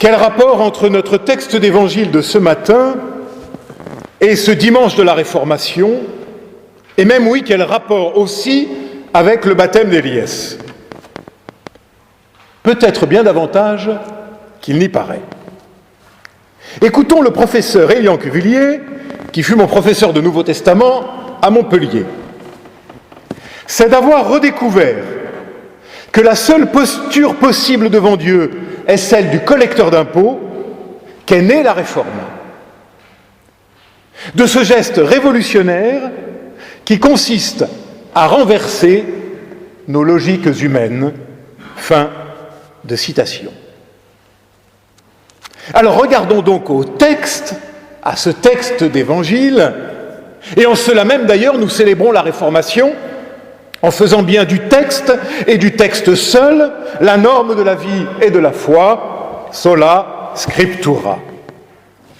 Quel rapport entre notre texte d'évangile de ce matin et ce dimanche de la Réformation, et même, oui, quel rapport aussi avec le baptême d'Éliès? Peut-être bien davantage qu'il n'y paraît. Écoutons le professeur Élian Cuvillier, qui fut mon professeur de Nouveau Testament à Montpellier. C'est d'avoir redécouvert que la seule posture possible devant Dieu est celle du collecteur d'impôts qu'est née la Réforme. De ce geste révolutionnaire qui consiste à renverser nos logiques humaines. Fin de citation. Alors regardons donc au texte, à ce texte d'évangile, et en cela même d'ailleurs nous célébrons la Réformation en faisant bien du texte et du texte seul la norme de la vie et de la foi, sola scriptura.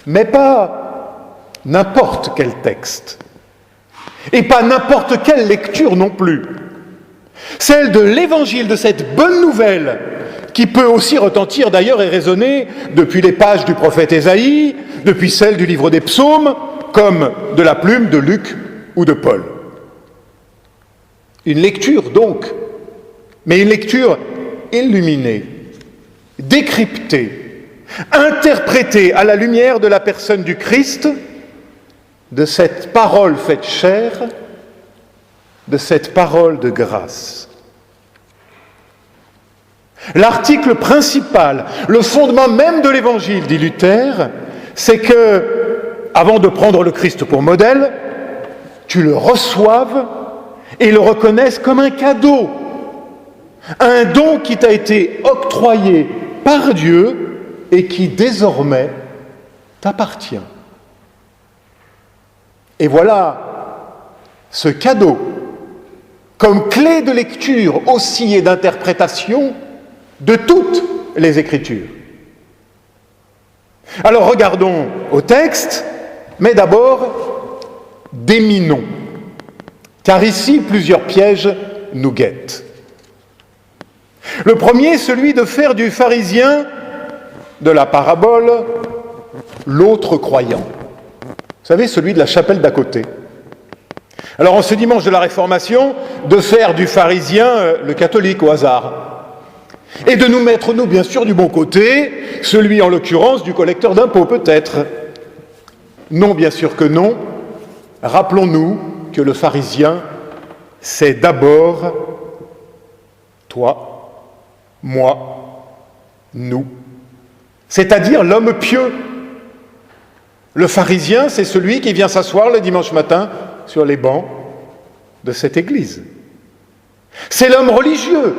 Mais pas n'importe quel texte, et pas n'importe quelle lecture non plus. Celle de l'évangile, de cette bonne nouvelle, qui peut aussi retentir d'ailleurs et résonner depuis les pages du prophète Ésaïe, depuis celles du livre des psaumes, comme de la plume de Luc ou de Paul. Une lecture donc, mais une lecture illuminée, décryptée, interprétée à la lumière de la personne du Christ, de cette parole faite chair, de cette parole de grâce. L'article principal, le fondement même de l'Évangile, dit Luther, c'est que, avant de prendre le Christ pour modèle, tu le reçoives et le reconnaisses comme un cadeau, un don qui t'a été octroyé par Dieu et qui désormais t'appartient. Et voilà ce cadeau, comme clé de lecture aussi et d'interprétation de toutes les Écritures. Alors regardons au texte, mais d'abord déminons, car ici plusieurs pièges nous guettent. Le premier, celui de faire du pharisien de la parabole l'autre croyant. Vous savez, celui de la chapelle d'à côté. Alors en ce dimanche de la Réformation, de faire du pharisien le catholique au hasard. Et de nous mettre, nous, bien sûr, du bon côté, celui en l'occurrence du collecteur d'impôts, peut-être. Non, bien sûr que non. Rappelons-nous que le pharisien, c'est d'abord toi, moi, nous. C'est-à-dire l'homme pieux. Le pharisien, c'est celui qui vient s'asseoir le dimanche matin sur les bancs de cette église. C'est l'homme religieux.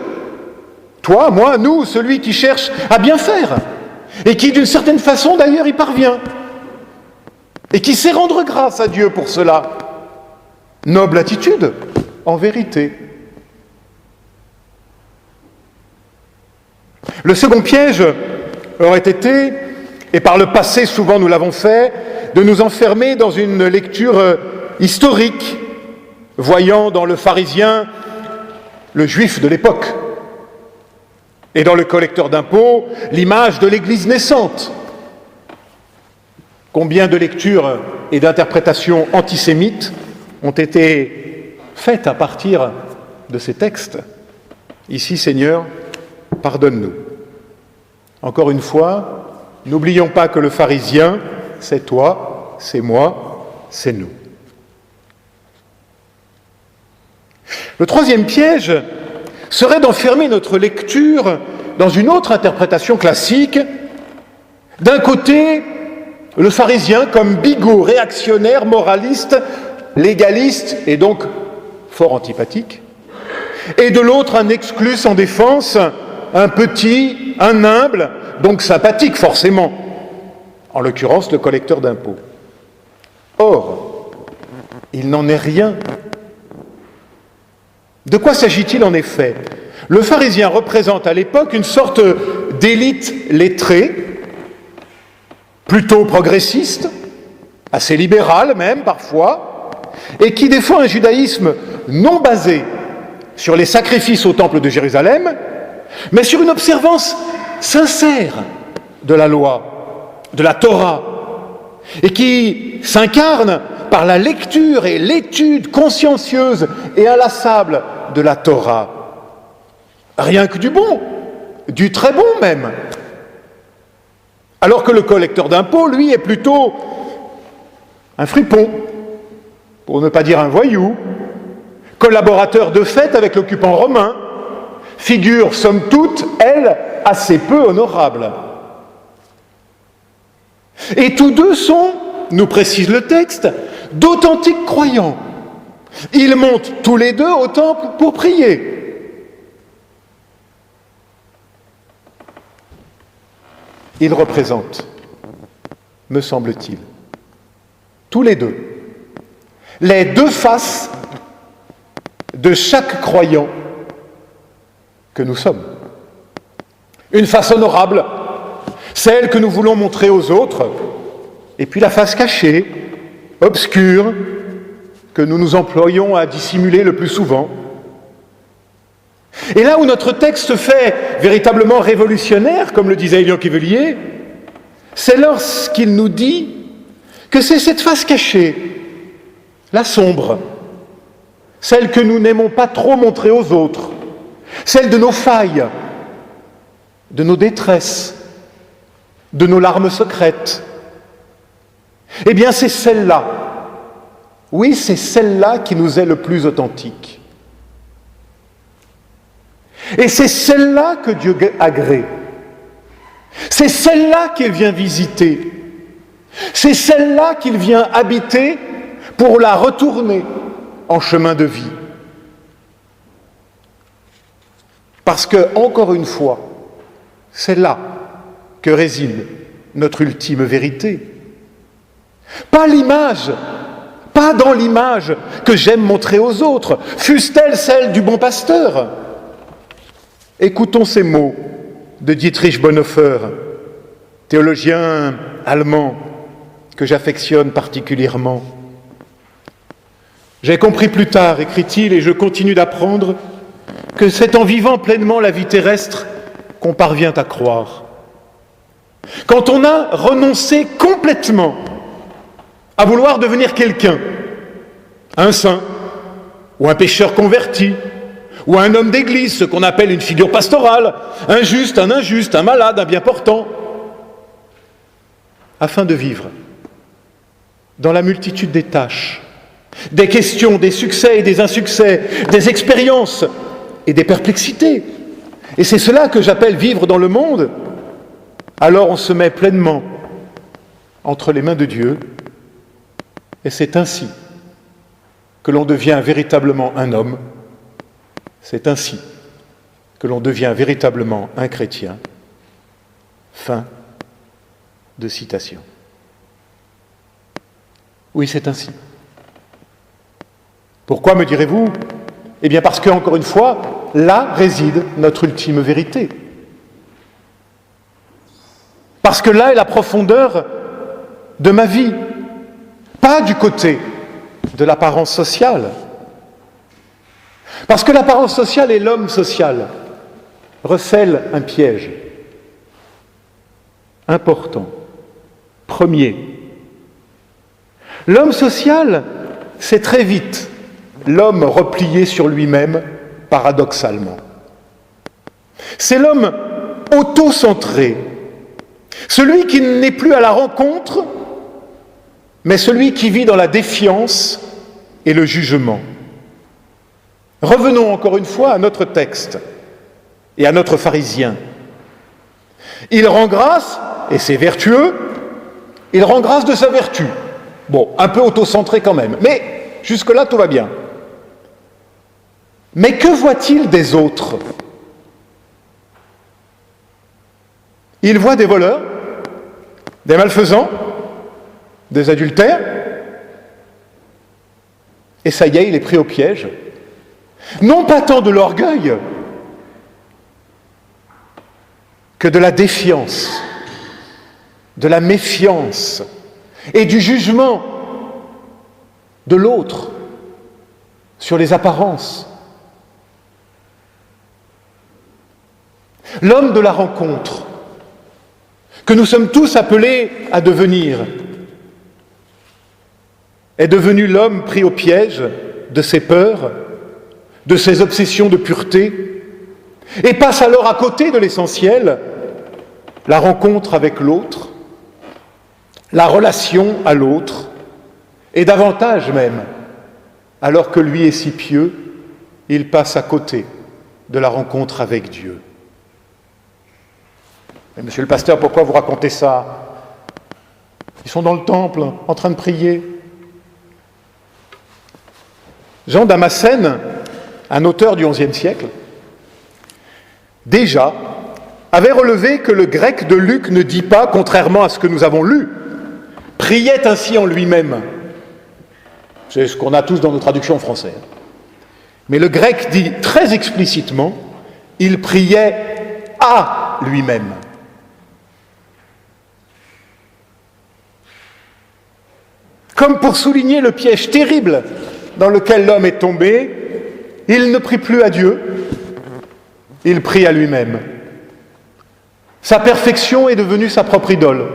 Toi, moi, nous, celui qui cherche à bien faire et qui, d'une certaine façon, d'ailleurs, y parvient et qui sait rendre grâce à Dieu pour cela. Noble attitude, en vérité. Le second piège aurait été, et par le passé souvent nous l'avons fait, de nous enfermer dans une lecture historique, voyant dans le pharisien le juif de l'époque, et dans le collecteur d'impôts l'image de l'Église naissante. Combien de lectures et d'interprétations antisémites ont été faites à partir de ces textes? Ici, Seigneur, pardonne-nous. Encore une fois, n'oublions pas que le pharisien, c'est toi, c'est moi, c'est nous. Le troisième piège serait d'enfermer notre lecture dans une autre interprétation classique. D'un côté, le pharisien comme bigot, réactionnaire, moraliste, légaliste et donc fort antipathique. Et de l'autre, un exclu sans défense, un petit, un humble, donc sympathique forcément, en l'occurrence le collecteur d'impôts. Or, il n'en est rien. De quoi s'agit-il en effet? Le pharisien représente à l'époque une sorte d'élite lettrée, plutôt progressiste, assez libérale même parfois, et qui défend un judaïsme non basé sur les sacrifices au temple de Jérusalem, mais sur une observance sincère de la loi, de la Torah, et qui s'incarne par la lecture et l'étude consciencieuse et inlassable de la Torah. Rien que du bon, du très bon même. Alors que le collecteur d'impôts, lui, est plutôt un fripon, pour ne pas dire un voyou, collaborateur de fait avec l'occupant romain, figure, somme toute, elle, assez peu honorable. Et tous deux sont, nous précise le texte, d'authentiques croyants. Ils montent tous les deux au temple pour prier. Ils représentent, me semble-t-il, tous les deux, les deux faces de chaque croyant que nous sommes. Une face honorable, celle que nous voulons montrer aux autres, et puis la face cachée, obscure, que nous nous employons à dissimuler le plus souvent. Et là où notre texte se fait véritablement révolutionnaire, comme le disait Élian Kivelier, c'est lorsqu'il nous dit que c'est cette face cachée, la sombre, celle que nous n'aimons pas trop montrer aux autres, celle de nos failles, de nos détresses, de nos larmes secrètes. Eh bien, c'est celle-là, oui, c'est celle-là qui nous est le plus authentique. Et c'est celle-là que Dieu agrée. C'est celle-là qu'il vient visiter. C'est celle-là qu'il vient habiter pour la retourner en chemin de vie. Parce que, encore une fois, c'est là que réside notre ultime vérité. Pas l'image, pas dans l'image que j'aime montrer aux autres, fût-elle celle du bon pasteur. Écoutons ces mots de Dietrich Bonhoeffer, théologien allemand que j'affectionne particulièrement. J'ai compris plus tard, écrit-il, et je continue d'apprendre, que c'est en vivant pleinement la vie terrestre qu'on parvient à croire. Quand on a renoncé complètement à vouloir devenir quelqu'un, un saint, ou un pécheur converti, ou un homme d'église, ce qu'on appelle une figure pastorale, un juste, un injuste, un malade, un bien portant, afin de vivre dans la multitude des tâches, des questions, des succès et des insuccès, des expériences et des perplexités. Et c'est cela que j'appelle vivre dans le monde. Alors on se met pleinement entre les mains de Dieu, et c'est ainsi que l'on devient véritablement un homme. C'est ainsi que l'on devient véritablement un chrétien. Fin de citation. Oui, c'est ainsi. Pourquoi, me direz-vous ? Eh bien parce que, encore une fois, là réside notre ultime vérité. Parce que là est la profondeur de ma vie, pas du côté de l'apparence sociale. Parce que l'apparence sociale et l'homme social recèlent un piège important, premier. L'homme social, c'est très vite l'homme replié sur lui-même, paradoxalement. C'est l'homme auto-centré, celui qui n'est plus à la rencontre, mais celui qui vit dans la défiance et le jugement. Revenons encore une fois à notre texte et à notre pharisien. Il rend grâce, et c'est vertueux, il rend grâce de sa vertu. Bon, un peu auto-centré quand même, mais jusque-là tout va bien. Mais que voit-il des autres ? Il voit des voleurs, des malfaisants, des adultères, et ça y est, il est pris au piège. Non pas tant de l'orgueil que de la défiance, de la méfiance et du jugement de l'autre sur les apparences. L'homme de la rencontre que nous sommes tous appelés à devenir, est devenu l'homme pris au piège de ses peurs, de ses obsessions de pureté, et passe alors à côté de l'essentiel, la rencontre avec l'autre, la relation à l'autre, et davantage même, alors que lui est si pieux, il passe à côté de la rencontre avec Dieu. Mais monsieur le pasteur, pourquoi vous racontez ça? Ils sont dans le temple, en train de prier. Jean Damascène, un auteur du XIe siècle, déjà avait relevé que le grec de Luc ne dit pas, contrairement à ce que nous avons lu, « priait ainsi en lui-même ». C'est ce qu'on a tous dans nos traductions françaises. Mais le grec dit très explicitement « il priait à lui-même ». Comme pour souligner le piège terrible dans lequel l'homme est tombé, il ne prie plus à Dieu, il prie à lui-même. Sa perfection est devenue sa propre idole,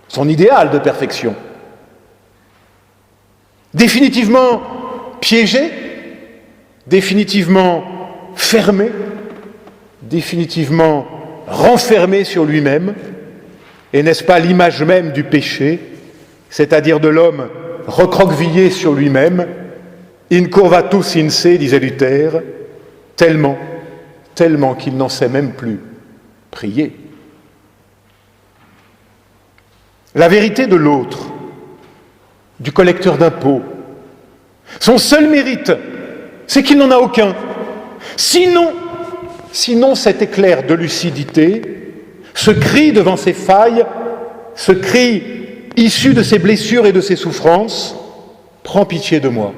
son idéal de perfection. Définitivement piégé, définitivement fermé, définitivement renfermé sur lui-même, et n'est-ce pas l'image même du péché, c'est-à-dire de l'homme recroquevillé sur lui-même, incurvatus in se, disait Luther, tellement qu'il n'en sait même plus prier. La vérité de l'autre, du collecteur d'impôts, son seul mérite, c'est qu'il n'en a aucun. Sinon cet éclair de lucidité, ce cri devant ses failles, ce cri issu de ses blessures et de ses souffrances, prends pitié de moi,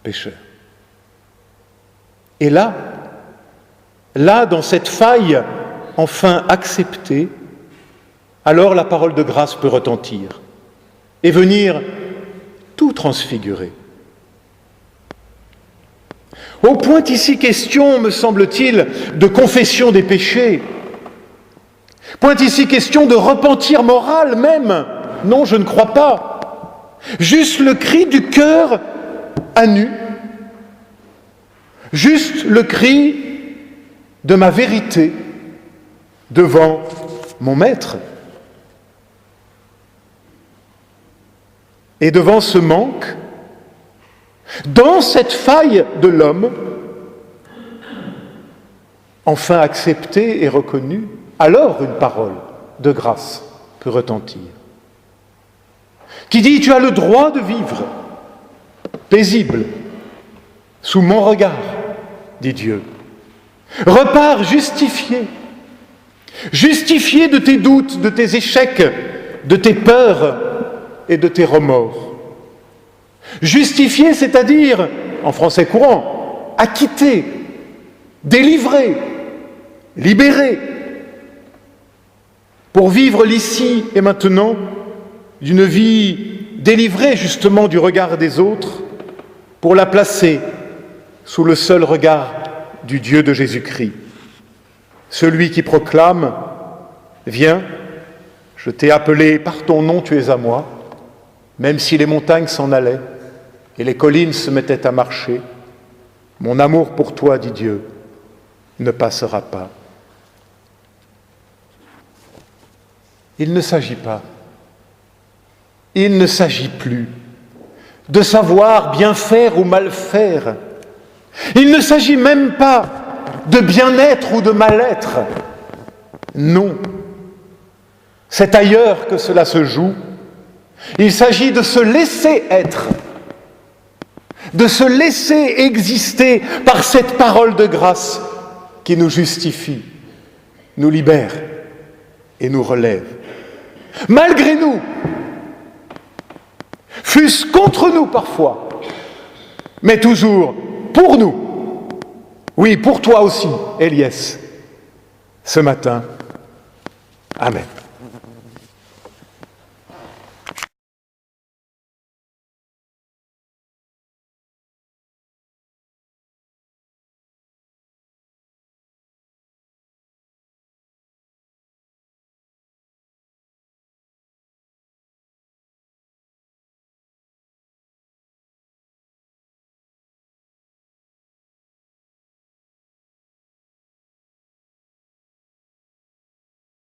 pécheur. Et là, dans cette faille enfin acceptée, alors la parole de grâce peut retentir et venir tout transfigurer. Au point ici question, me semble-t-il, de confession des péchés. Point ici question de repentir moral même. Non, je ne crois pas. Juste le cri du cœur à nu. Juste le cri de ma vérité devant mon maître. Et devant ce manque, dans cette faille de l'homme, enfin acceptée et reconnue, alors une parole de grâce peut retentir. Qui dit, tu as le droit de vivre, paisible, sous mon regard, dit Dieu. Repars justifié de tes doutes, de tes échecs, de tes peurs et de tes remords. Justifié, c'est-à-dire, en français courant, acquitté, délivré, libéré, pour vivre l'ici et maintenant d'une vie délivrée justement du regard des autres, pour la placer sous le seul regard du Dieu de Jésus-Christ. Celui qui proclame « Viens, je t'ai appelé par ton nom, tu es à moi », même si les montagnes s'en allaient et les collines se mettaient à marcher, mon amour pour toi, dit Dieu, ne passera pas. Il ne s'agit plus de savoir bien faire ou mal faire. Il ne s'agit même pas de bien-être ou de mal-être. Non, c'est ailleurs que cela se joue. Il s'agit de se laisser être, de se laisser exister par cette parole de grâce qui nous justifie, nous libère et nous relève. Malgré nous, fût-ce contre nous parfois, mais toujours pour nous. Oui, pour toi aussi, Eliès, ce matin. Amen.